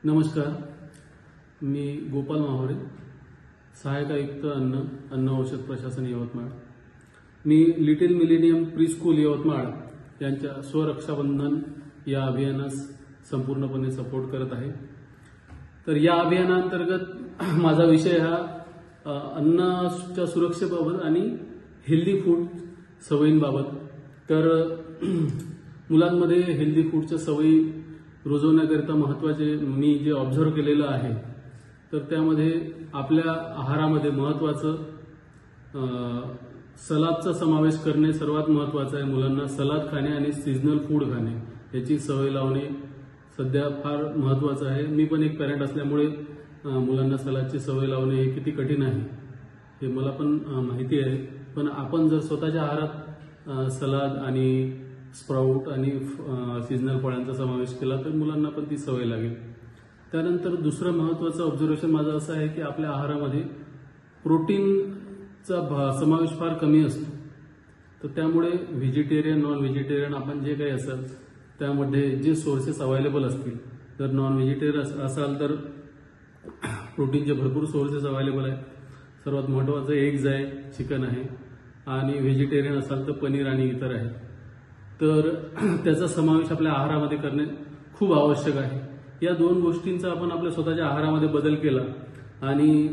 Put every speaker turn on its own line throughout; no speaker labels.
नमस्कार, मी गोपाल माहोरे, सहायक आयुक्त अन्न औषध प्रशासन Yavatmal. Me little millennium pre school Yavatmal यांच्या स्वरक्षाबंधन या अभियानास संपूर्णपणे सपोर्ट करत आहे। तर या अभियानांतर्गत माझा विषय हा अन्नाच्या सुरक्षेबाबत आणि हेल्दी फूड सवयींबाबत। तर मुलांमध्ये हेल्दी फूडच्या सवयी रुजवण्याकरिता महत्त्वाचे मी जे ऑब्झर्व केलेलं आहे, तर त्यामध्ये आपल्या आहारामध्ये महत्त्वाचं सलादचा समावेश करणे सर्वात महत्त्वाचं आहे। मुलांना सलाद खाणे आणि सीझनल फूड खाणे याची सवय लावणे सध्या फार महत्त्वाचं आहे। मी पण एक पॅरेंट असल्यामुळे मुलांना सलादची सवय लावणे हे किती कठीण आहे हे मला पण माहिती आहे। पण आपण जर स्वतःच्या आहारात सलाद आणि स्प्राउट आणि सीझनल फळांचा समावेश केला तर मुलांना पण ती सवय लागेल। त्यानंतर दुसरं महत्त्वाचं ऑब्झर्वेशन माझं असं आहे की आपल्या आहारामध्ये प्रोटीनचा समावेश फार कमी असतो। तर त्यामुळे व्हेजिटेरियन नॉन व्हेजिटेरियन आपण जे काही असेल त्यामध्ये जे सोर्सेस अवेलेबल असतील, जर नॉन व्हेजिटेरियन असाल तर प्रोटीनचे भरपूर सोर्सेस अवेलेबल आहेत। सर्वात महत्त्वाचं एग्ज आहे, चिकन आहे, आणि व्हेजिटेरियन असाल तर पनीर आणि इतर आहे। तर त्याचा समावेश आपल्या आहारामध्ये करणे खूप आवश्यक आहे। या दोन गोष्टींचा आपण आपल्या स्वतःच्या आहारामध्ये बदल केला आणि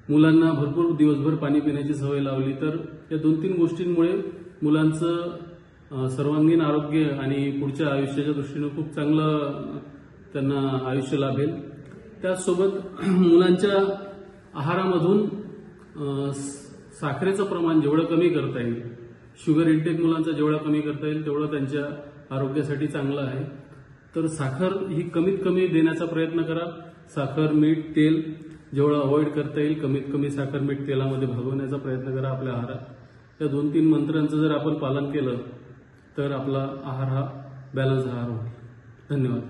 मुलांना भरपूर दिवसभर पाणी पिण्याची सवय लावली तर या 2-3 गोष्टींमुळे मुलांचं सर्वांगीण आरोग्य आणि पुढच्या आयुष्याच्या दृष्टीने खूप चांगलं त्यांना आयुष्य लाभेल। त्याचसोबत मुलांच्या आहारामधून साखरेचं प्रमाण जेवढं कमी करता येईल, शुगर इंटेक मुलांचा जेवढा कमी करता येईल तेवढं त्यांच्या आरोग्यासाठी चांगलं आहे। तर साखर ही कमीत कमी देण्याचा प्रयत्न करा। साखर, मीठ, तेल जेवढं अवॉइड करता येईल कमीत कमी साखर, मीठ तेलामध्ये भागवण्याचा प्रयत्न करा आपल्या आहारात। या 2-3 मंत्रांचं जर आपण पालन केलं तर आपला आहार हा बॅलन्स आहार होईल। धन्यवाद।